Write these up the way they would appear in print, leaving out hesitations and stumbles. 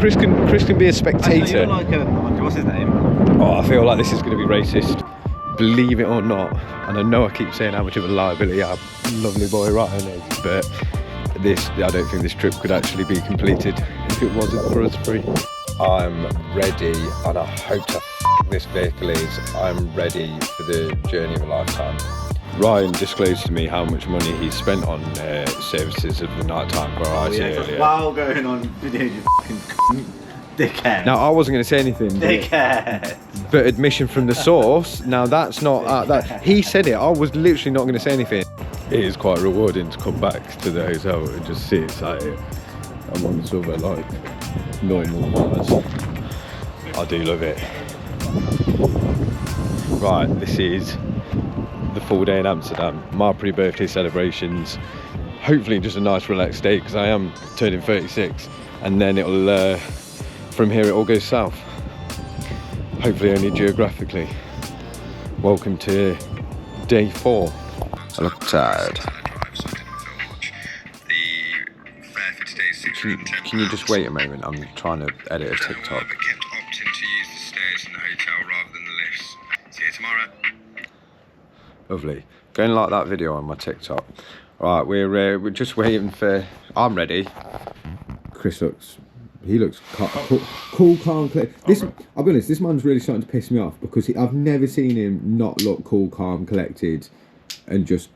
Chris can be a spectator. You're like what's his name? Oh, I feel like this is going to be racist. Believe it or not, and I know I keep saying how much of a liability our lovely boy Ryan is, but I don't think this trip could actually be completed if it wasn't for us three. I'm ready, and I hope to this vehicle is. I'm ready for the journey of a lifetime. Ryan disclosed to me how much money he spent on services of the nighttime variety earlier. While going on video, you fucking dickhead. Now, I wasn't going to say anything. Dickhead. But admission from the source, now that's not, that he said it, I was literally not going to say anything. It is quite rewarding to come back to the hotel and just see it's like, I'm on sort of like normal bars. I do love it. Right, this is the full day in Amsterdam, my pre-birthday celebrations, hopefully just a nice relaxed day because I am turning 36, and then it'll from here it all goes south, hopefully only geographically. Welcome to day 4. I look tired. Can you just wait a moment? I'm trying to edit a TikTok. Kept opting to use the stairs in the hotel rather than the lifts. See you tomorrow. Lovely. Go and like that video on my TikTok. Right, we're just waiting for. I'm ready. Chris looks cool, calm, clear. I'll be honest. This man's really starting to piss me off because I've never seen him not look cool, calm, collected, and just.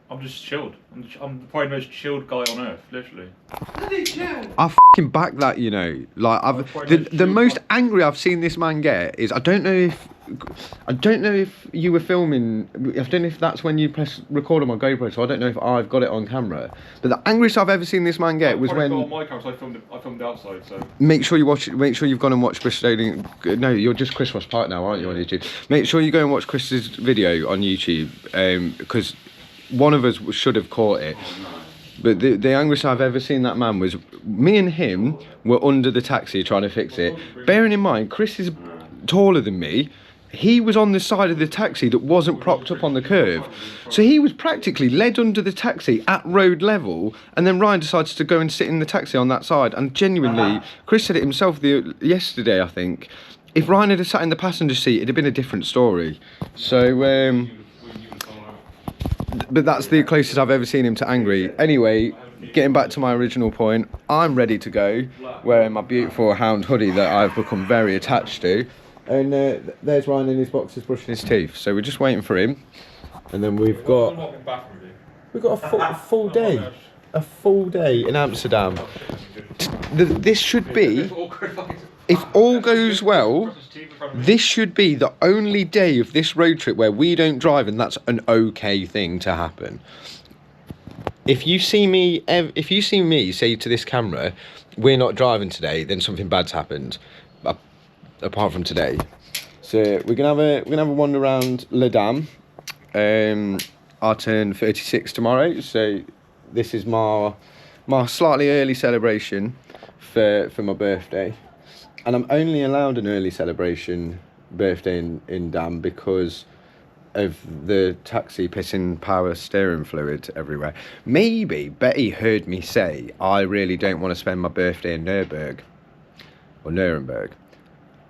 I'm just chilled. I'm probably the most chilled guy on earth, literally. I f***ing back that, you know. Like the most angry I've seen this man get is I don't know if you were filming. I don't know if that's when you press record on my GoPro. So I don't know if I've got it on camera. But the angriest I've ever seen this man get was when. On my camera, so I filmed outside. So make sure you watch it. Make sure you've gone and watched Bristol. No, you're just Chris Ross Park now, aren't you, on YouTube? Make sure you go and watch Chris's video on YouTube because. One of us should have caught it, but the angriest I've ever seen that man was me and him were under the taxi trying to fix it. Bearing in mind, Chris is taller than me. He was on the side of the taxi that wasn't propped up on the curve. So he was practically led under the taxi at road level, and then Ryan decided to go and sit in the taxi on that side. And genuinely, Chris said it himself yesterday, I think, if Ryan had sat in the passenger seat, it'd have been a different story. So, but that's the closest I've ever seen him to angry. Anyway, getting back to my original point, I'm ready to go, wearing my beautiful Hound hoodie that I've become very attached to. And there's Ryan in his boxers brushing his teeth. So we're just waiting for him. And then we've got a full day. A full day in Amsterdam. This should be, if all goes well, this should be the only day of this road trip where we don't drive, and that's an okay thing to happen. If you see me say to this camera, we're not driving today, then something bad's happened. Apart from today, so we're gonna have a wander around Le Dam. I turn 36 tomorrow, so this is my slightly early celebration for my birthday. And I'm only allowed an early celebration birthday in Dam because of the taxi pissing power steering fluid everywhere. Maybe Betty heard me say, I really don't want to spend my birthday in Nuremberg.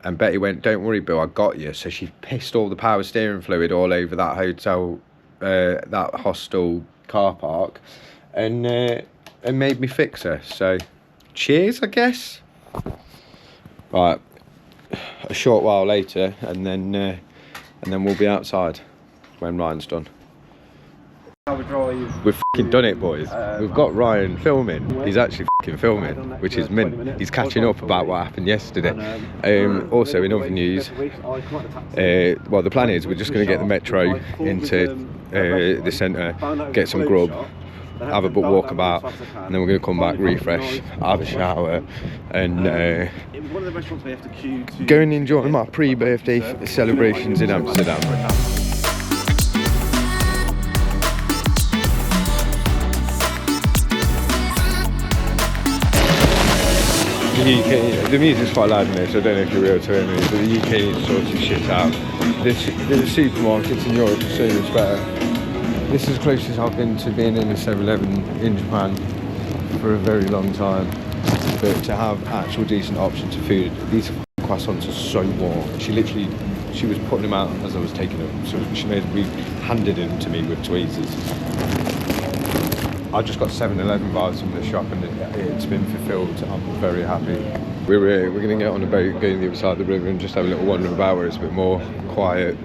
And Betty went, don't worry, Bill, I got you. So she pissed all the power steering fluid all over that hotel, that hostel car park, and made me fix her. So cheers, I guess. Right, a short while later, and then we'll be outside when Ryan's done. We've f***ing done it, boys. We've got Ryan filming. He's actually f***ing filming, which is mint. He's catching up about what happened yesterday. Also, in other news, well, the plan is we're just going to get the metro into the centre, get some grub, have a walkabout, and then we're going to come back, refresh, have a shower, and go and enjoy my pre-birthday celebrations in Amsterdam. The UK, the music's quite loud in there, so I don't know if you're able to hear me, but the UK sorts of shit out. The supermarkets in Europe are so much better. This is as close as I've been to being in a 7-Eleven in Japan for a very long time. but to have actual decent options of food, these croissants are so warm. She was putting them out as I was taking them, so she made me handed them to me with tweezers. I just got 7-Eleven vibes from the shop, and it's been fulfilled. I'm very happy. We're going to get on a boat, go to the other side of the river, and just have a little wander about where it's a bit more quiet,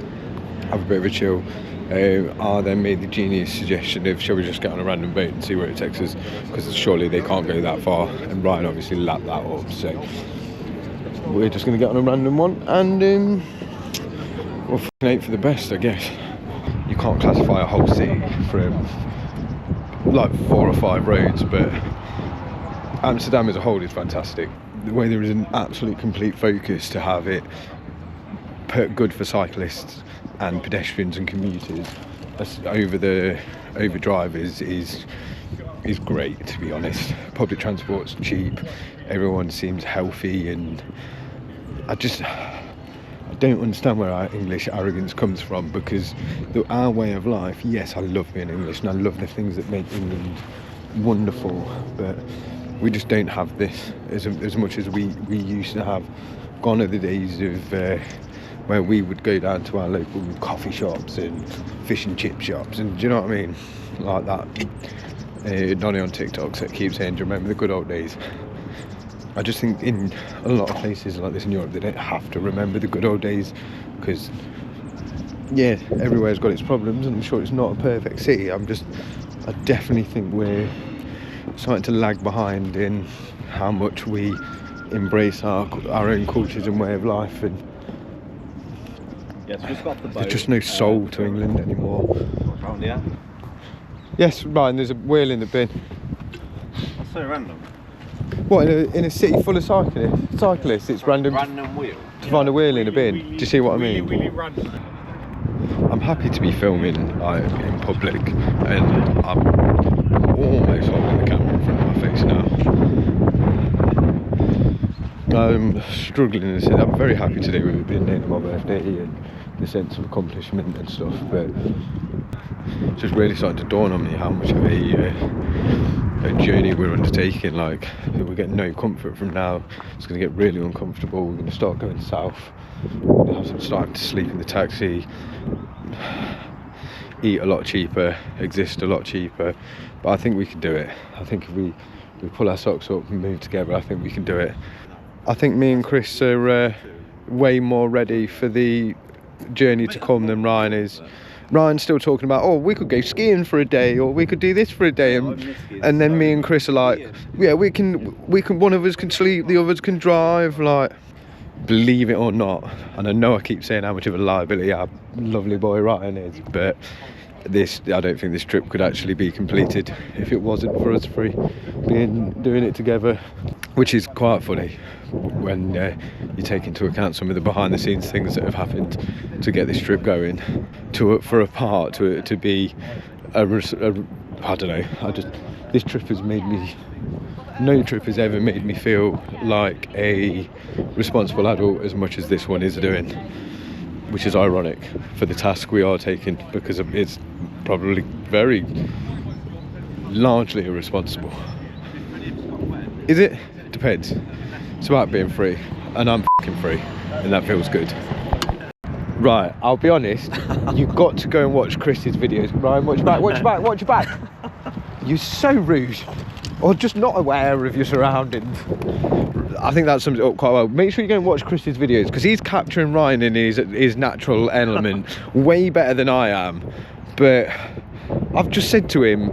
have a bit of a chill. I then made the genius suggestion of, shall we just get on a random boat and see where it takes us, because surely they can't go that far, and Ryan obviously lapped that up, so we're just going to get on a random one, and we'll fucking hope for the best, I guess. You can't classify a whole city from like 4 or 5 roads, but Amsterdam as a whole is fantastic. The way there is an absolute complete focus to have it good for cyclists and pedestrians and commuters over drivers is great, to be honest. Public transport's cheap, everyone seems healthy, and I don't understand where our English arrogance comes from, because our way of life, yes, I love being English and I love the things that make England wonderful, but we just don't have this as much as we used to have. Gone are the days of where we would go down to our local coffee shops and fish and chip shops, and do you know what I mean? Like that Nonny on TikTok that keeps saying, do you remember the good old days? I just think in a lot of places like this in Europe, they don't have to remember the good old days, because yeah, everywhere's got its problems, and I'm sure it's not a perfect city. I definitely think we're starting to lag behind in how much we embrace our own cultures and way of life, and Yeah, so just got off the boat. there's just no soul to England anymore. Around here. Yes, Ryan, there's a wheel in the bin. That's so random. What, in a city full of cyclists, it's random Random wheel. to find a wheel in a bin. Do you see what I mean? Really random. I'm happy to be filming in public, and I'm almost holding the camera in front of my face now. I'm struggling to say that. I'm very happy today with it being near my birthday and the sense of accomplishment and stuff, but it's just really starting to dawn on me how much of a journey we're undertaking. Like, we're getting no comfort from now. It's going to get really uncomfortable. We're going to start going south. We're going to have to start to sleep in the taxi, eat a lot cheaper, exist a lot cheaper, but I think we can do it. I think if we pull our socks up and move together, I think we can do it. I think me and Chris are way more ready for the journey to come than Ryan is. Ryan's still talking about, oh, we could go skiing for a day, or we could do this for a day, and then me and Chris are like, yeah, we can, one of us can sleep, the others can drive. Like, believe it or not, and I know I keep saying how much of a liability our lovely boy Ryan is, but I don't think this trip could actually be completed if it wasn't for us three doing it together, which is quite funny when you take into account some of the behind the scenes things that have happened to get this trip going, for a part to be I don't know, this trip has made me, no trip has ever made me feel like a responsible adult as much as this one is doing, which is ironic for the task we are taking, because it's probably very largely irresponsible. Is it? Depends. It's about being free, and I'm f***ing free, and that feels good. Right, I'll be honest, you've got to go and watch Chris's videos. Ryan, watch your back, watch your back, watch your back. You're so rude, or just not aware of your surroundings. I think that sums it up quite well. Make sure you go and watch Chris's videos, because he's capturing Ryan in his natural element way better than I am. But I've just said to him,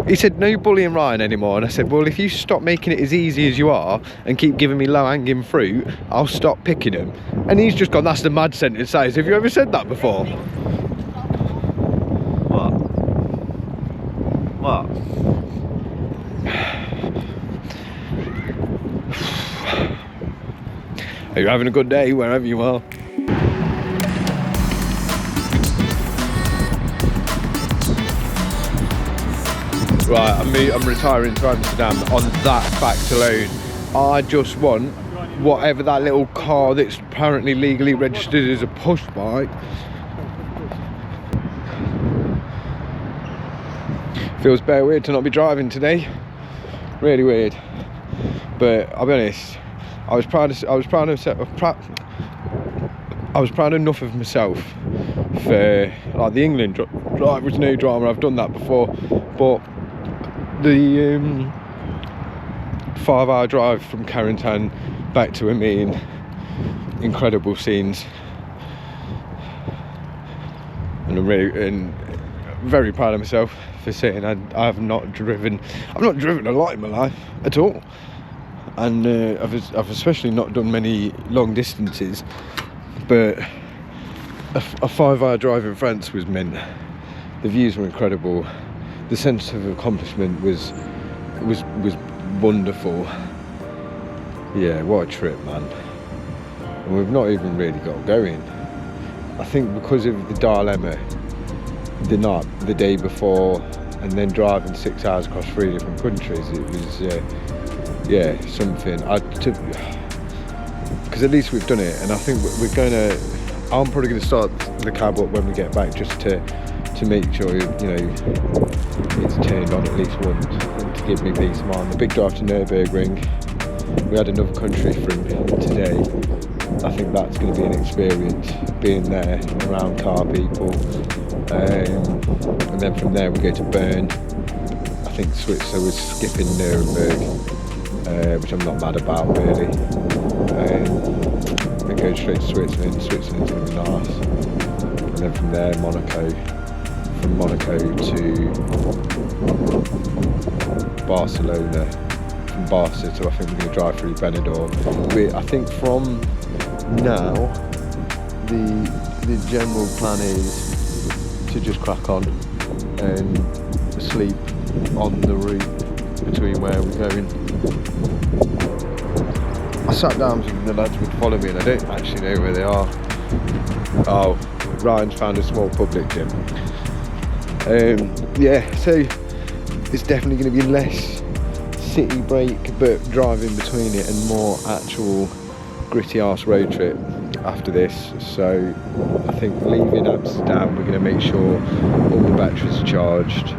he said no bullying Ryan anymore, and I said, well, if you stop making it as easy as you are and keep giving me low hanging fruit, I'll stop picking him. And he's just gone, that's the mad sentence that is. Have you ever said that before? What? Are you having a good day wherever you are? Right, I'm retiring to Amsterdam on that fact alone. I just want whatever that little car that's apparently legally registered as a push bike. Feels very weird to not be driving today. Really weird. But I'll be honest, I was proud enough of myself for like the England drive was no drama. I've done that before, but the 5-hour drive from Carrington back to Amin, incredible scenes, and I'm very proud of myself for saying I've not driven a lot in my life at all, and I've especially not done many long distances, but a 5-hour drive in France was mint. The views were incredible, the sense of accomplishment was wonderful. Yeah, what a trip, man. And we've not even really got going. I think because of the dilemma the day before, and then driving 6 hours across 3 different countries, it was something. Because at least we've done it, and I think I'm probably going to start the cab up when we get back, just to make sure it's turned on at least once, and to give me peace of mind. The big drive to Nürburgring. We had another country from today. I think that's going to be an experience, being there around car people, and then from there we go to Bern. I think so we're skipping Nuremberg, which I'm not mad about really, and go straight to Switzerland's going to be nice, and then from there Monaco, from Monaco to Barcelona, from Barca to, I think we're going to drive through Benidorm. I think from now the general plan is to just crack on and sleep on the route between where we're going. I sat down thinking the lads would follow me, and I don't actually know where they are. Oh, Ryan's found a small public gym. So it's definitely going to be less city break but driving between it, and more actual gritty arse road trip after this. So I think leaving Amsterdam, we're going to make sure all the batteries are charged,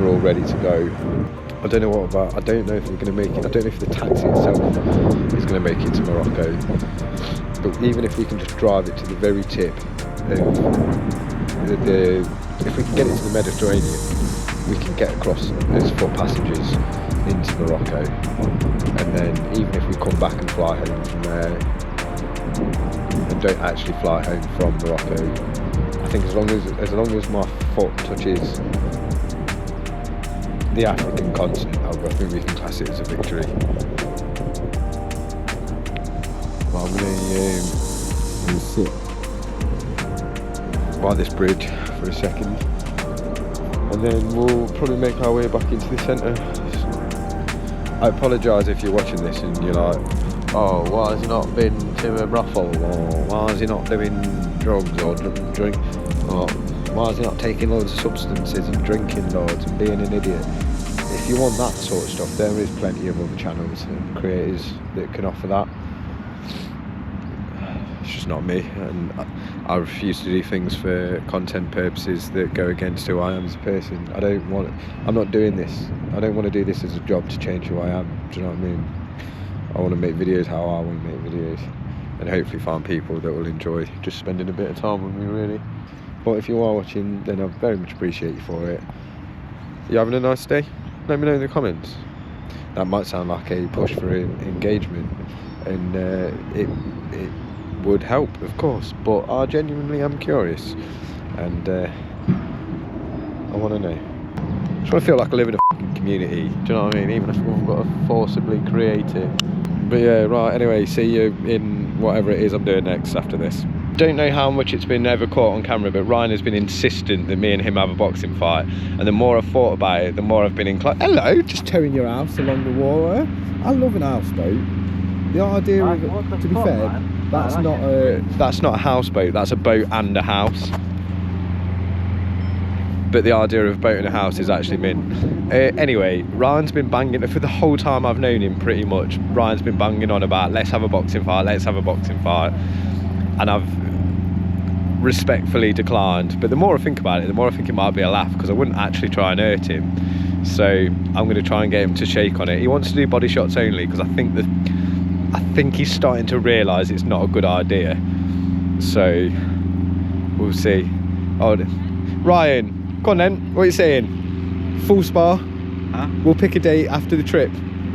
we're all ready to go. I don't know if we're going to make it. I don't know if the taxi itself is going to make it to Morocco, but even if we can just drive it to the very tip of if we can get it to the Mediterranean, we can get across as foot passengers into Morocco, and then even if we come back and fly home from there, and don't actually fly home from Morocco, I think as long as my foot touches the African continent, I think we can class it as a victory. Well, I'm going to sit by this bridge for a second, and then we'll probably make our way back into the centre. I apologise if you're watching this and you're like, oh, why has he not been to a brothel, or why is he not doing drugs or drink, or why is he not taking loads of substances and drinking loads and being an idiot? If you want that sort of stuff, there is plenty of other channels and creators that can offer that. It's just not me, and I refuse to do things for content purposes that go against who I am as a person. I'm not doing this. I don't want to do this as a job to change who I am. Do you know what I mean? I want to make videos how I want to make videos, and hopefully find people that will enjoy just spending a bit of time with me, really. But if you are watching, then I very much appreciate you for it. You having a nice day? Let me know in the comments. That might sound like a push for engagement, and it would help, of course, but I genuinely am curious, and I want to know. I just want to feel like I live in a fucking community, do you know what I mean? Even if we've got to forcibly create it. But yeah, right, anyway, see you in whatever it is I'm doing next after this. Don't know how much it's been ever caught on camera, but Ryan has been insistent that me and him have a boxing fight, and the more I've thought about it, the more I've been inclined. Hello, just towing your house along the water. I love an houseboat. The idea of it, to be fair, that's not a houseboat, that's a boat and a house. But the idea of a boat and a house is actually mint. Anyway, Ryan's been banging, for the whole time I've known him pretty much, Ryan's been banging on about, let's have a boxing fight, let's have a boxing fight. And I've respectfully declined. But the more I think about it, the more I think it might be a laugh, because I wouldn't actually try and hurt him. So I'm going to try and get him to shake on it. He wants to do body shots only because I think he's starting to realise it's not a good idea. So we'll see. Oh, Ryan, come on then. What are you saying? Full spar? Huh? We'll pick a date after the trip,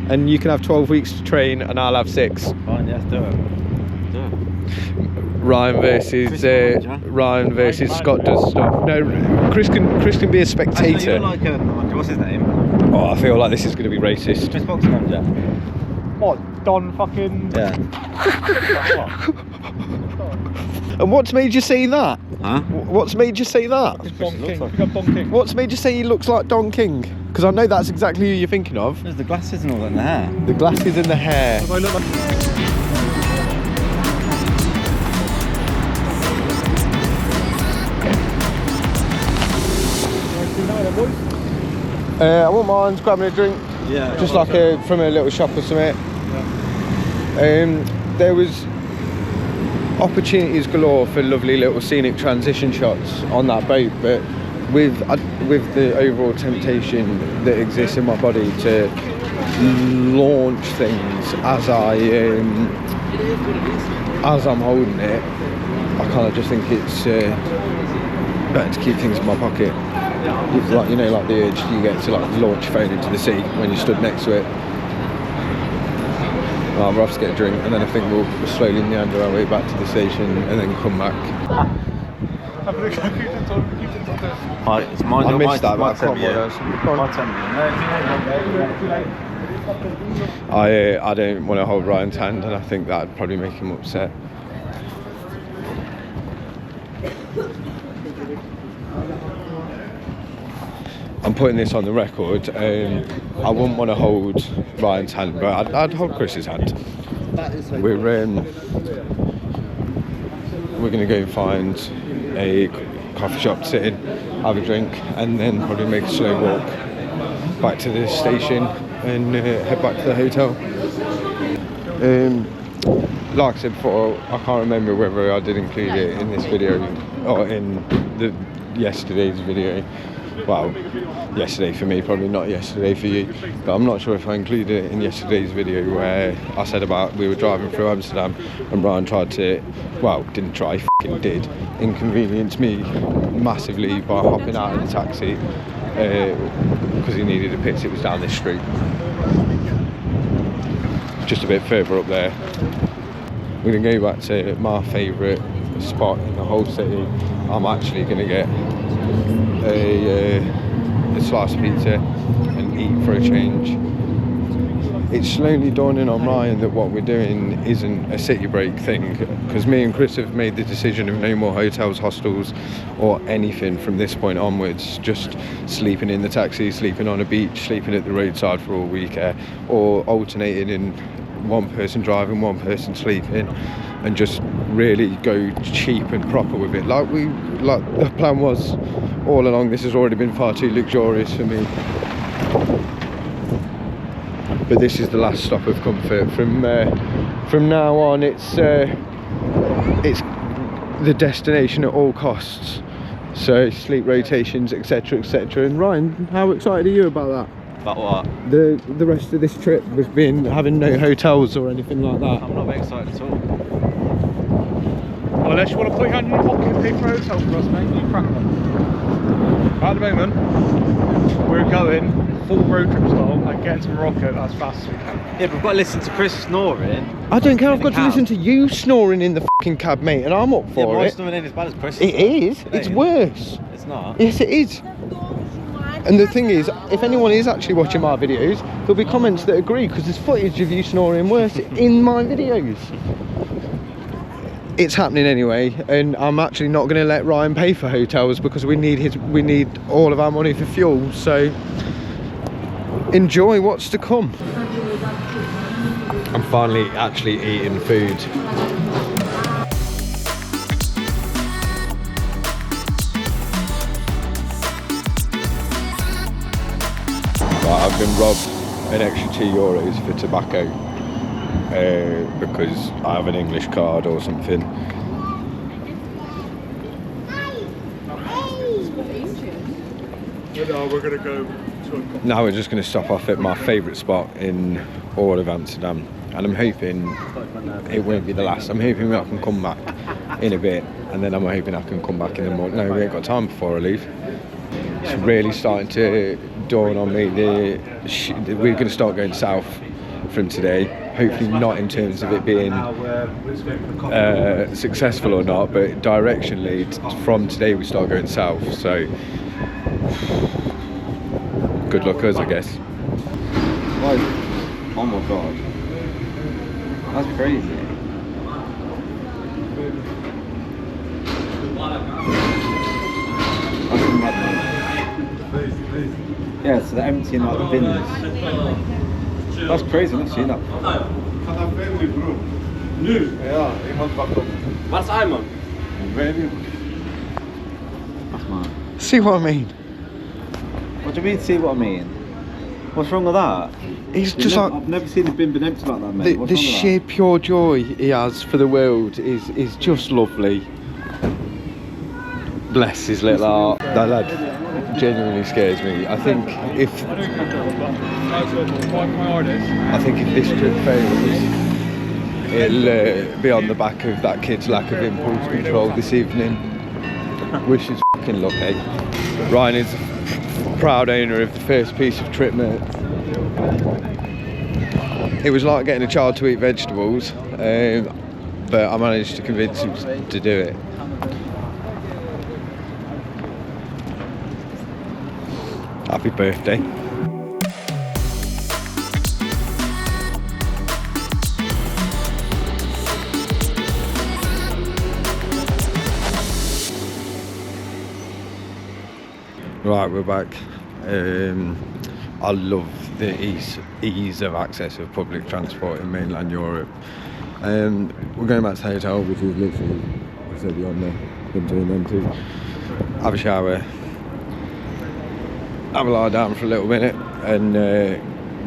and you can have 12 weeks to train, and I'll have 6. Fine, yes, do it. Ryan versus Scott does stuff. No, Chris can be a spectator. Actually, you like what's his name? Oh, I feel like this is going to be racist. Chris Boxing manager. What? Don fucking. Yeah. And what's made you say that? Huh? What's made you say that? Don King. like- We got Don King. What's made you say he looks like Don King? Because I know that's exactly who you're thinking of. There's the glasses and all that in the hair. The glasses and the hair. Do I look like? I wouldn't mind grabbing a drink, Yeah. just like from a little shop or something. There was opportunities galore for lovely little scenic transition shots on that boat, but with the overall temptation that exists in my body to launch things as I'm holding it, I kind of just think it's better to keep things in my pocket. Like, you know, like the urge you get to like launch your phone into the sea when you stood next to it. I'll have to get a drink, and then I think we'll slowly meander our way back to the station and then come back. It's mine. I missed that, but I can't I don't want to hold Ryan's hand, and I think that'd probably make him upset. I'm putting this on the record. I wouldn't want to hold Ryan's hand, but I'd hold Chris's hand. We're going to go and find a coffee shop to sit in, have a drink, and then probably make a slow walk back to the station and head back to the hotel. Like I said before, I can't remember whether I did include it in this video or in yesterday's video. Well, yesterday for me, probably not yesterday for you, but I'm not sure if I included it in yesterday's video where I said about we were driving through Amsterdam and Brian tried to, well, didn't try, f***ing did, inconvenience me massively by hopping out of the taxi because he needed a piss. It was down this street, just a bit further up there. We're going to go back to my favourite spot in the whole city. I'm actually going to get a slice of pizza and eat for a change. It's slowly dawning on Ryan that what we're doing isn't a city break thing, because me and Chris have made the decision of no more hotels, hostels or anything from this point onwards. Just sleeping in the taxi, sleeping on a beach, sleeping at the roadside for all week, or alternating in one person driving, one person sleeping, and just really go cheap and proper with it. Like the plan was all along. This has already been far too luxurious for me, but this is the last stop of comfort. From now on, it's the destination at all costs. So sleep rotations, etc., etc. And Ryan, how excited are you about that? About what? The rest of this trip was having no hotels or anything like that. I'm not very excited at all. Well, unless you want to put your hand in your pocket and pay for a hotel for us, mate, you crack on. At the moment, we're going full road trip style and getting to Morocco as fast as we can. Yeah, but we've got to listen to Chris snoring. I don't care. I've In got the to cab. listen to you snoring in the fucking cab, mate, and I'm up Yeah, for my it. snoring ain't as bad as Chris. It is. It It's ain't. worse. It's not. Yes, it is. And the thing is, if anyone is actually watching my videos, there'll be comments that agree, because there's footage of you snoring worse in my videos. It's happening anyway, and I'm actually not going to let Ryan pay for hotels because we need all of our money for fuel. So enjoy what's to come. I'm finally actually eating food. I've been robbed an extra €2 for tobacco because I have an English card or something. We're going to go to now we're just going to stop off at my favourite spot in all of Amsterdam, and I'm hoping it won't be the last. I'm hoping I can come back in a bit, and then I'm hoping I can come back in the morning. No, we ain't got time before I leave. It's really starting to dawn on me. We're going to start going south from today. Hopefully not in terms of it being successful or not, but directionally from today we start going south. So good luck us, I guess. Oh my god, that's crazy. Yeah, so they're emptying like the bins. That's crazy, I've never seen that before. Wat is hij, man? That's mad. See what I mean? What do you mean, see what I mean? What's wrong with that? He's just like, I've never seen a bin been empty like that, mate. the sheer pure joy he has for the world is just lovely. Bless his little heart. That lad genuinely scares me. I think if this trip fails, it'll be on the back of that kid's lack of impulse control this evening. Wish us fucking luck, eh? Ryan is a proud owner of the first piece of trip, mate. It was like getting a child to eat vegetables, but I managed to convince him to do it. Happy birthday. Right, we're back. I love the ease of access of public transport in mainland Europe. We're going back to the hotel, which is literally beyond there, between them two. Have a shower, have a lie down for a little minute, and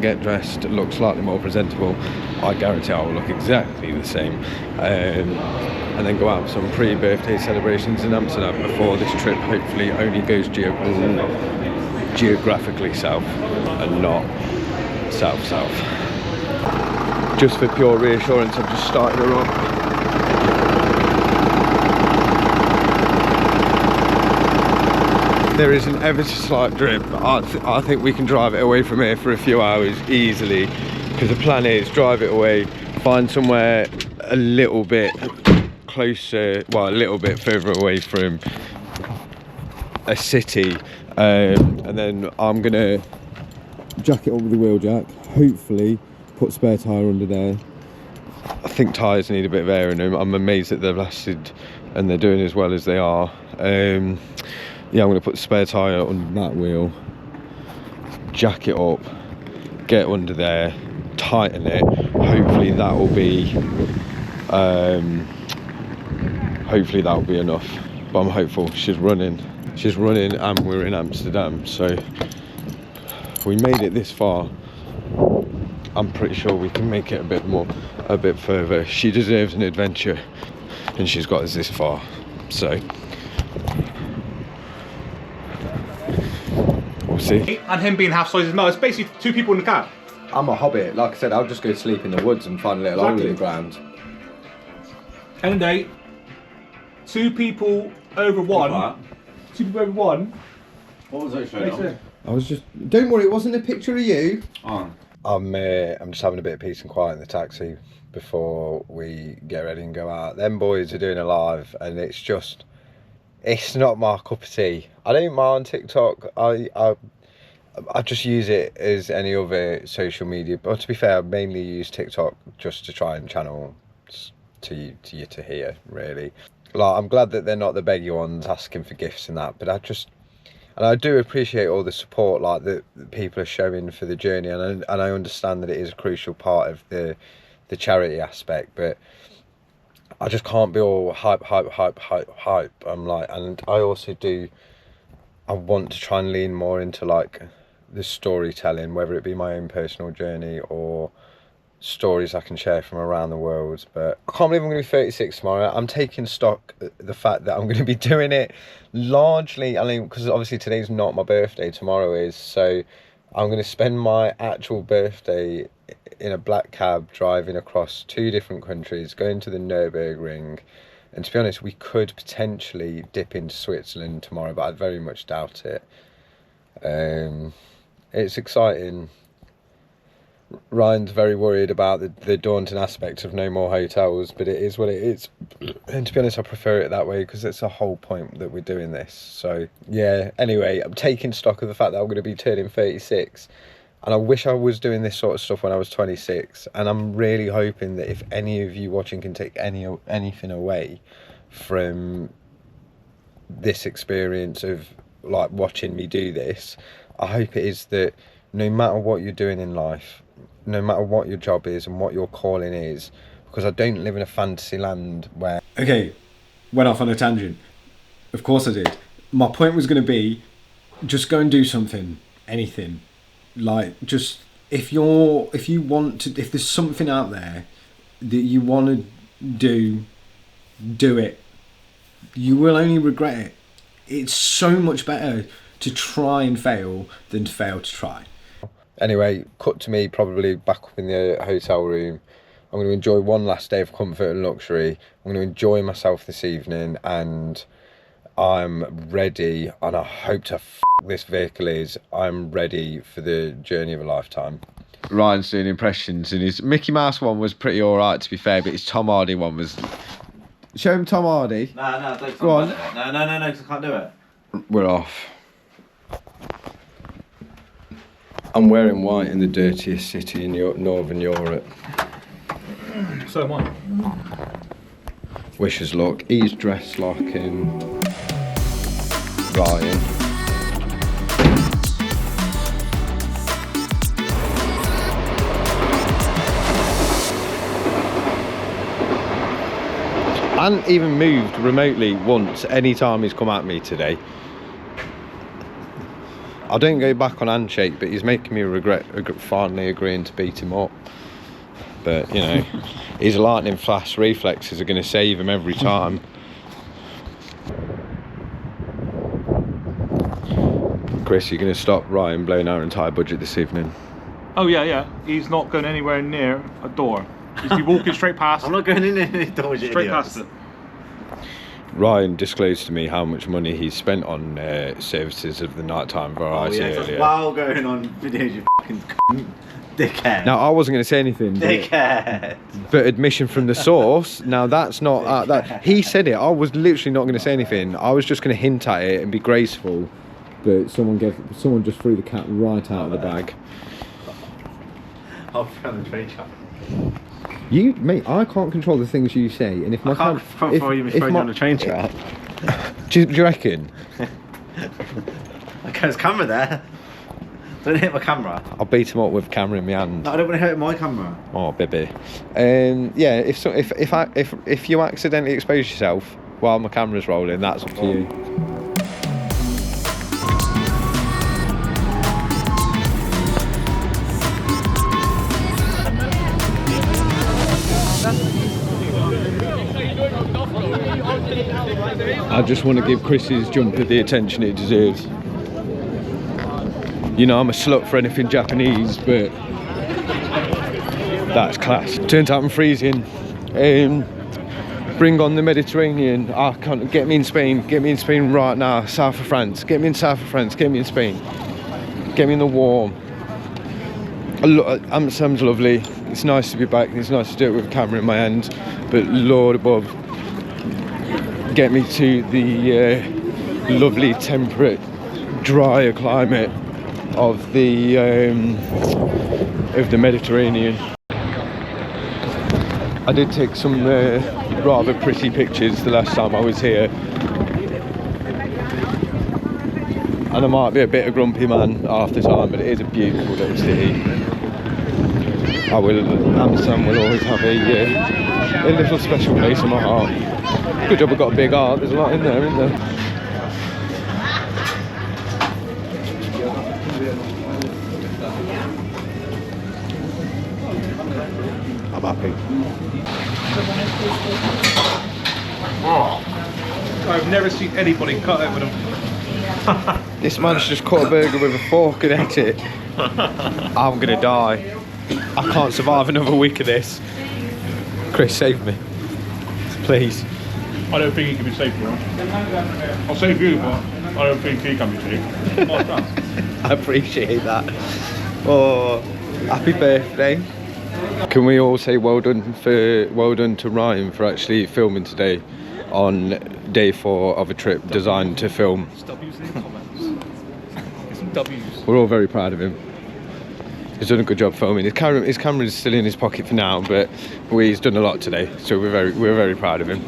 get dressed, look slightly more presentable. I guarantee I will look exactly the same. And then go out for some pre-birthday celebrations in Amsterdam before this trip hopefully only goes geographically south and not south-south. Just for pure reassurance, I've just started her on. There is an ever so slight drip. I think we can drive it away from here for a few hours easily, because the plan is drive it away, find somewhere a little bit closer, well, a little bit further away from a city, and then I'm gonna jack it up with the wheel jack, hopefully put spare tyre under there. I think tyres need a bit of air in them. I'm amazed that they've lasted and they're doing as well as they are. Yeah, I'm going to put the spare tyre under that wheel, jack it up, get under there, tighten it. Hopefully that will be enough. But I'm hopeful. She's running and we're in Amsterdam, so we made it this far. I'm pretty sure we can make it a bit further. She deserves an adventure, and she's got us this far, so we'll see. And him being half size as well. It's basically two people in the cab. I'm a hobbit. Like I said, I'll just go sleep in the woods and find a little hole in the ground. End of day, two people over one. Two people over one. What was that showing? I was just... Don't worry, it wasn't a picture of you. Oh. I'm just having a bit of peace and quiet in the taxi before we get ready and go out. Them boys are doing a live, and it's not my cup of tea. I don't mind TikTok. I just use it as any other social media. But to be fair, I mainly use TikTok just to try and channel to you to hear, really. Like, I'm glad that they're not the beggy ones asking for gifts and that, but I do appreciate all the support like that people are showing for the journey, and I understand that it is a crucial part of the charity aspect, but I just can't be all hype. I'm like, and I want to try and lean more into like the storytelling, whether it be my own personal journey or stories I can share from around the world. But I can't believe I'm going to be 36 tomorrow. I'm taking stock the fact that I'm going to be doing it largely, I mean, because obviously today's not my birthday, tomorrow is, so I'm going to spend my actual birthday in a black cab driving across 2 different countries, going to the Nürburgring. And to be honest, we could potentially dip into Switzerland tomorrow, but I very much doubt it. It's exciting. Ryan's very worried about the daunting aspect of no more hotels, but it is what it is. And to be honest, I prefer it that way because it's the whole point that we're doing this. So yeah, anyway, I'm taking stock of the fact that I'm going to be turning 36. And I wish I was doing this sort of stuff when I was 26. And I'm really hoping that if any of you watching can take anything away from this experience of like watching me do this, I hope it is that no matter what you're doing in life, no matter what your job is and what your calling is, because I don't live in a fantasy land where... Okay, went off on a tangent. Of course I did. My point was going to be, just go and do something, anything. Like, just, if there's something out there that you want to do it. You will only regret it. It's so much better to try and fail than to fail to try. Anyway, cut to me probably back up in the hotel room. I'm going to enjoy one last day of comfort and luxury. I'm going to enjoy myself this evening, and I'm ready, and I hope to this vehicle is. I'm ready for the journey of a lifetime. Ryan's doing impressions, and his Mickey Mouse one was pretty alright, to be fair, but his Tom Hardy one was... Show him Tom Hardy. No, don't. Go on. No, because I can't do it. We're off. I'm wearing white in the dirtiest city in Northern Europe. So am I. Wish us luck. He's dressed like Ryan. I hadn't even moved remotely once any time he's come at me today. I don't go back on handshake, but he's making me regret finally agreeing to beat him up. But, you know, his lightning flash reflexes are going to save him every time. Chris, you're going to stop Ryan blowing our entire budget this evening? Oh yeah. He's not going anywhere near a door. He's be walking straight past. I'm not going in any doors. Straight past it. Ryan disclosed to me how much money he's spent on services of the nighttime variety earlier. While going on videos, you fucking dickhead. Now, I wasn't going to say anything. Dickhead. But admission from the source, now that's not... that he said it. I was literally not going to say anything. I was just going to hint at it and be graceful. But someone just threw the cat right out of the bag. I'll be on the train track. You, mate, I can't control the things you say, and if my I can't control you on the train track. Do you reckon? Okay, there's camera there. Don't hit my camera. I'll beat him up with a camera in my hand. No, I don't want to hurt my camera. Oh, baby. Yeah, if you accidentally expose yourself while my camera's rolling, that's up to you. I just want to give Chris's jumper the attention it deserves. You know, I'm a slut for anything Japanese, but that's class. Turns out I'm freezing. Bring on the Mediterranean. I can't get me in Spain. Get me in Spain right now. South of France. Get me in South of France. Get me in Spain. Get me in the warm. Amsterdam's lovely. It's nice to be back. It's nice to do it with a camera in my hand. But Lord above, get me to the lovely, temperate, drier climate of the Mediterranean. I did take some rather pretty pictures the last time I was here, and I might be a bit of a grumpy man half the time, but it is a beautiful little city. Amsterdam will always have a little special place in my heart. Good job I've got a big heart, there's a lot in there, isn't there? I'm happy. Oh, I've never seen anybody cut it with them. This man's just cut a burger with a fork and ate it. I'm gonna die. I can't survive another week of this. Chris, save me. Please. I don't think he can be saved, bro. I'll save you, but I don't think he can be saved. I appreciate that. Oh, happy birthday. Can we all say well done to Ryan for actually filming today on day 4 of a trip designed to film. W's in the comments. Get some W's. We're all very proud of him. He's done a good job filming. His camera is still in his pocket for now, but he's done a lot today, so we're very proud of him.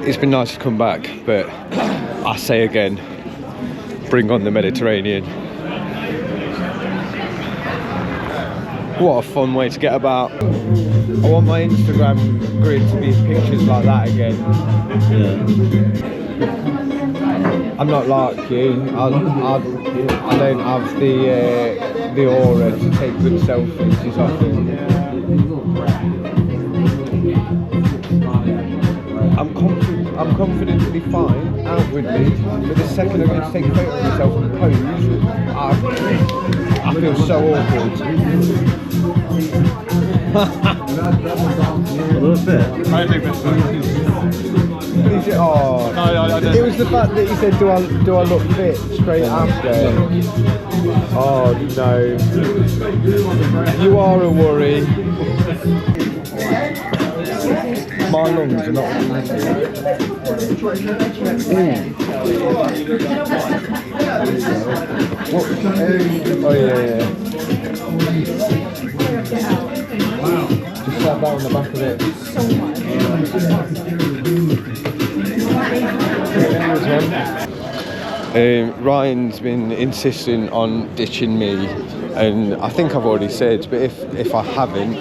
It's been nice to come back, but I say again, bring on the Mediterranean. What a fun way to get about. I want my Instagram grid to be pictures like that again. I'm not like you. I don't have the aura to take good selfies as often. I'm confidently fine outwardly, but the second I go to take a photo of myself and pose, I feel so awkward. I think that's Is it, oh, No, I don't. It was the fact that he said, do I look fit straight after? Oh no. You are a worry. My lungs are not. Oh yeah. Just sat down on the back of it. Ryan's been insisting on ditching me, and I think I've already said, but if I haven't,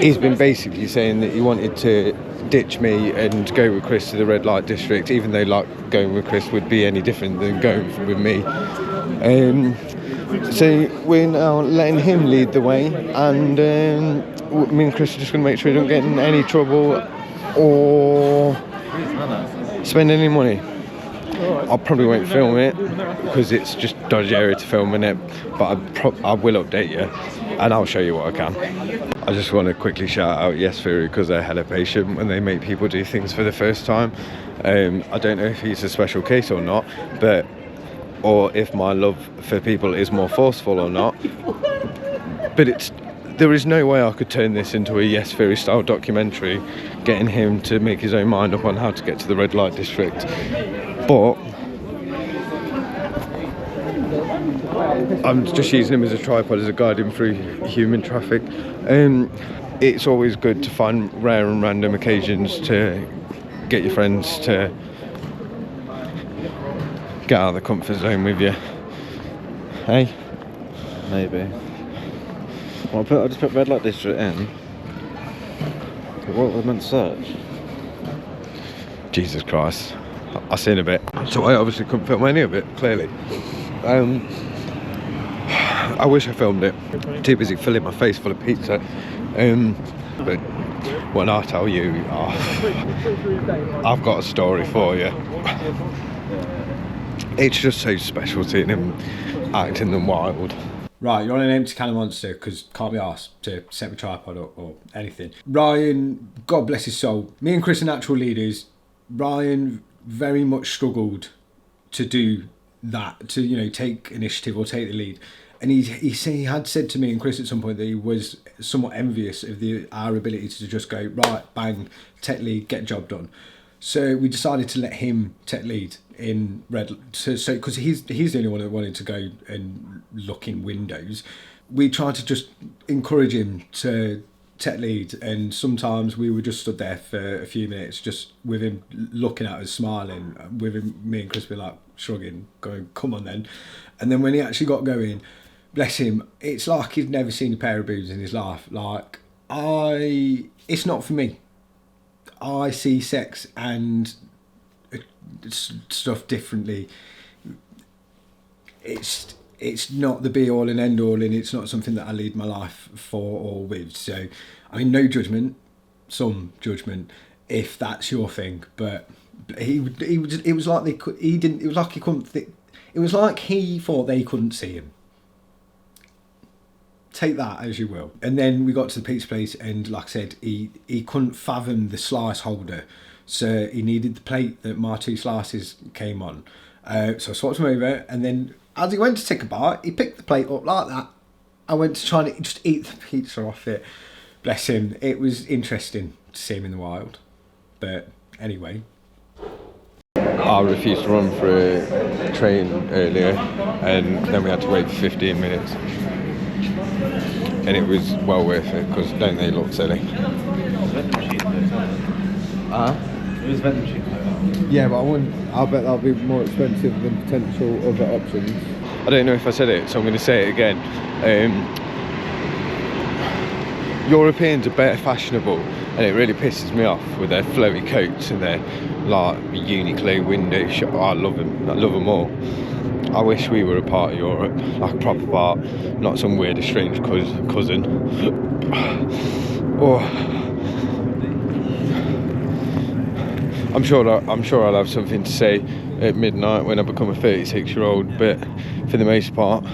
he's been basically saying that he wanted to ditch me and go with Chris to the red light district, even though like going with Chris would be any different than going with me. So we're now letting him lead the way, and me and Chris are just going to make sure he don't get in any trouble or spend any money. I probably won't film it because it's just dodgy area to film in it, but I will update you and I'll show you what I can. I just want to quickly shout out Yes Theory because they're hella patient when they make people do things for the first time. I don't know if he's a special case or not, or if my love for people is more forceful or not, but there is no way I could turn this into a Yes Theory style documentary, getting him to make his own mind up on how to get to the red light district. But I'm just using him as a tripod, as a guide him through human traffic. It's always good to find rare and random occasions to get your friends to get out of the comfort zone with you. Hey? Maybe. Well, I just put red light district in. What was I meant to search? Jesus Christ. I've seen a bit. So I obviously couldn't film any of it, clearly. I wish I filmed it. Too busy filling my face full of pizza. But when I tell you, I've got a story for you. It's just so special seeing him acting them wild. Right, you're on an empty can of Monster because can't be asked to set my tripod up or anything. Ryan, God bless his soul. Me and Chris are natural leaders. Ryan very much struggled to do that, to take initiative or take the lead. And he had said to me and Chris at some point that he was somewhat envious of our ability to just go, right, bang, take lead, get job done. So we decided to let him take lead in red. So because he's the only one that wanted to go and look in windows, we tried to just encourage him to take lead. And sometimes we were just stood there for a few minutes, just with him looking at us, smiling, with me and Chris being like shrugging, going, come on then. And then when he actually got going, bless him, it's like he'd never seen a pair of boobs in his life. Like, it's not for me. I see sex and stuff differently. It's not the be all and end all, and it's not something that I lead my life for or with. So, I mean, no judgment, some judgment. if that's your thing. But it was like it was like he couldn't it was like he thought they couldn't see him. Take that as you will. And then we got to the pizza place, and like I said, he couldn't fathom the slice holder, so he needed the plate that my 2 slices came on. So I swapped him over, and then as he went to take a bite, he picked the plate up like that. I went to try and just eat the pizza off it. Bless him. It was interesting to see him in the wild. But anyway. I refused to run for a train earlier, and then we had to wait for 15 minutes. And it was well worth it, because don't they look silly? It was vending machine. Yeah, but I bet that'll be more expensive than potential other options. I don't know if I said it, so I'm going to say it again. Europeans are better fashionable, and it really pisses me off with their flowy coats and their like Uniqlo window shop. I love them. I love them all. I wish we were a part of Europe, like a proper part, not some weird, strange cousin. Oh. I'm sure I'll have something to say at midnight when I become a 36-year-old, but for the most part,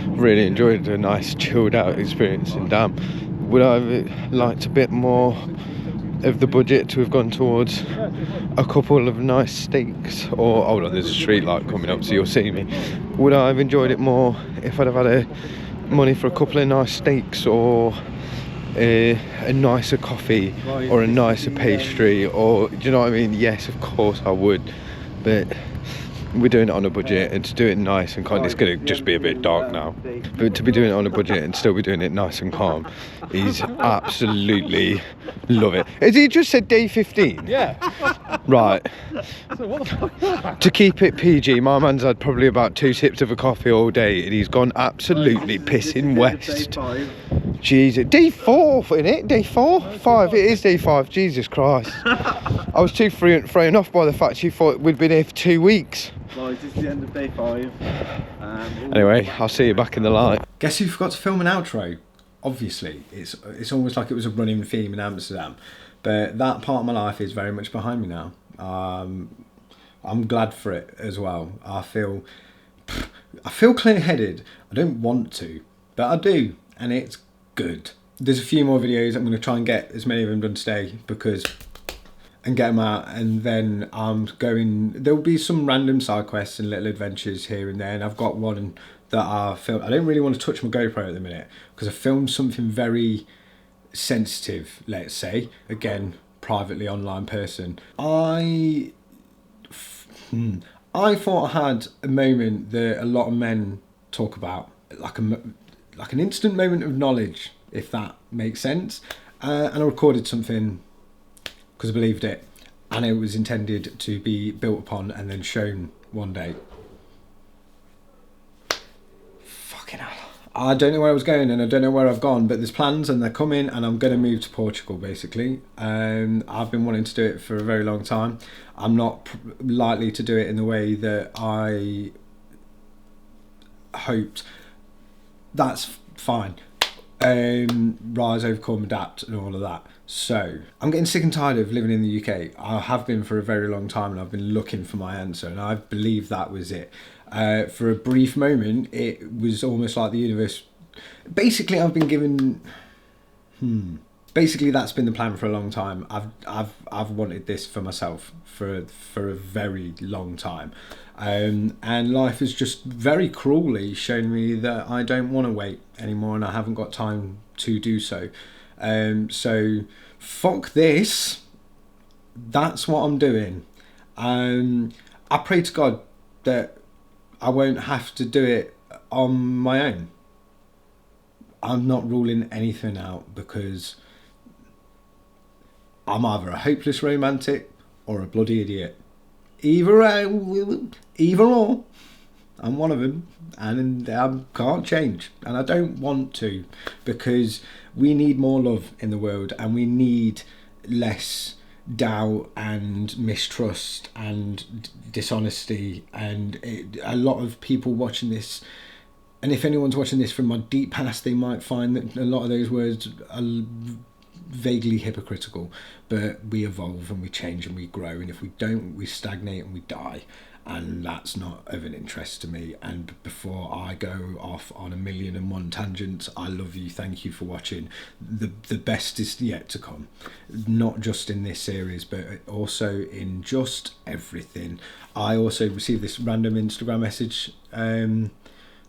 really enjoyed a nice chilled out experience in Dam. Would I have liked a bit more of the budget to have gone towards a couple of nice steaks? Or hold on, there's a street light coming up, so you'll see me. Would I have enjoyed it more if I'd have had money for a couple of nice steaks, or a nicer coffee, or a nicer pastry, or do you know what I mean? Yes, of course I would, but we're doing it on a budget, and to do it nice and calm, it's going to just be a bit dark now, but to be doing it on a budget and still be doing it nice and calm is absolutely love it. Has he just said day 15? Yeah. Right. So what the fuck? To keep it PG, my man's had probably about 2 sips of a coffee all day, and he's gone absolutely pissing west. Jesus, day 4, isn't it? Day 4? 5, it is day 5, Jesus Christ. I was too thrown off by the fact you thought we'd been here for 2 weeks. Right, this is the end of day 5. Anyway, I'll see you back in the light. Guess who forgot to film an outro? Obviously, it's almost like it was a running theme in Amsterdam, but that part of my life is very much behind me now. I'm glad for it as well. I feel clear-headed. I don't want to, but I do, and it's good. There's a few more videos. I'm going to try and get as many of them done today and get them out, and then there'll be some random side quests and little adventures here and there, and I've got one that I filmed. I don't really want to touch my GoPro at the minute because I filmed something very sensitive, let's say. Again, privately online person. I thought I had a moment that a lot of men talk about, like an instant moment of knowledge, if that makes sense. And I recorded something because I believed it, and it was intended to be built upon and then shown one day. Fucking hell. I don't know where I was going, and I don't know where I've gone, but there's plans and they're coming, and I'm going to move to Portugal basically. I've been wanting to do it for a very long time. I'm not likely to do it in the way that I hoped. That's fine. Rise, overcome, adapt, and all of that. So I'm getting sick and tired of living in the UK. I have been for a very long time, and I've been looking for my answer, and I believe that was it. For a brief moment, it was almost like the universe. Basically, I've been given. Basically, that's been the plan for a long time. I've wanted this for myself for a very long time, and life has just very cruelly shown me that I don't want to wait anymore, and I haven't got time to do so. So fuck this. That's what I'm doing. I pray to God that I won't have to do it on my own. I'm not ruling anything out, because I'm either a hopeless romantic or a bloody idiot. Either or. I'm one of them, and I can't change, and I don't want to, because we need more love in the world, and we need less doubt and mistrust and dishonesty, and a lot of people watching this, and if anyone's watching this from my deep past, they might find that a lot of those words are vaguely hypocritical, but we evolve and we change and we grow, and if we don't, we stagnate and we die, and that's not of an interest to me. And before I go off on 1,000,001 tangents, I love you, thank you for watching. The best is yet to come, not just in this series but also in just everything. I also received this random Instagram message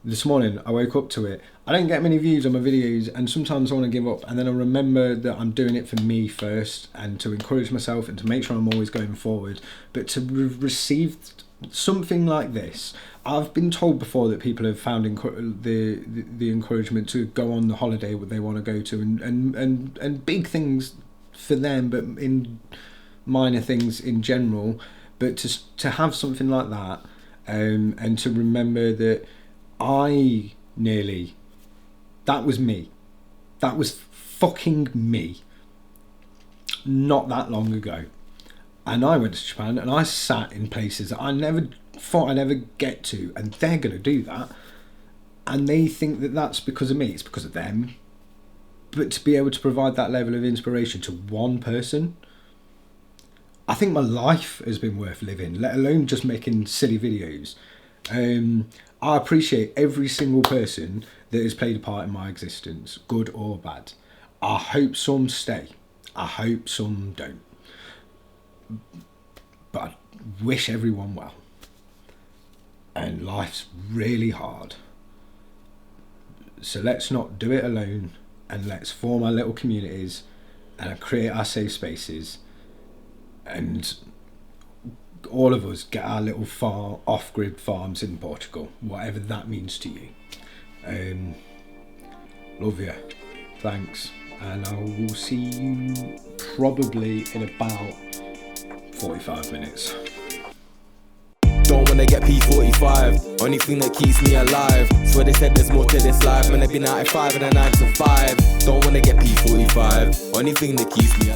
this morning. I woke up to it. I don't get many views on my videos, and sometimes I want to give up, and then I remember that I'm doing it for me first and to encourage myself and to make sure I'm always going forward. But to receive something like this, I've been told before that people have found the encouragement to go on the holiday what they want to go to, and big things for them, but in minor things in general. But to have something like that, and to remember that that was me. That was fucking me. Not that long ago. And I went to Japan and I sat in places that I never thought I'd ever get to, and they're going to do that. And they think that that's because of me. It's because of them. But to be able to provide that level of inspiration to one person, I think my life has been worth living, let alone just making silly videos. I appreciate every single person that has played a part in my existence, good or bad. I hope some stay. I hope some don't. But I wish everyone well. And life's really hard. So let's not do it alone, and let's form our little communities and create our safe spaces, and all of us get our little off-grid farms in Portugal, whatever that means to you. Love you, thanks, and I will see you probably in about 45 minutes. Don't wanna get P45, only thing that keeps me alive. Swear they said there's more to this life, man, I've been out at 5 and a 9 to 5. Don't wanna get P45, only thing that keeps me alive.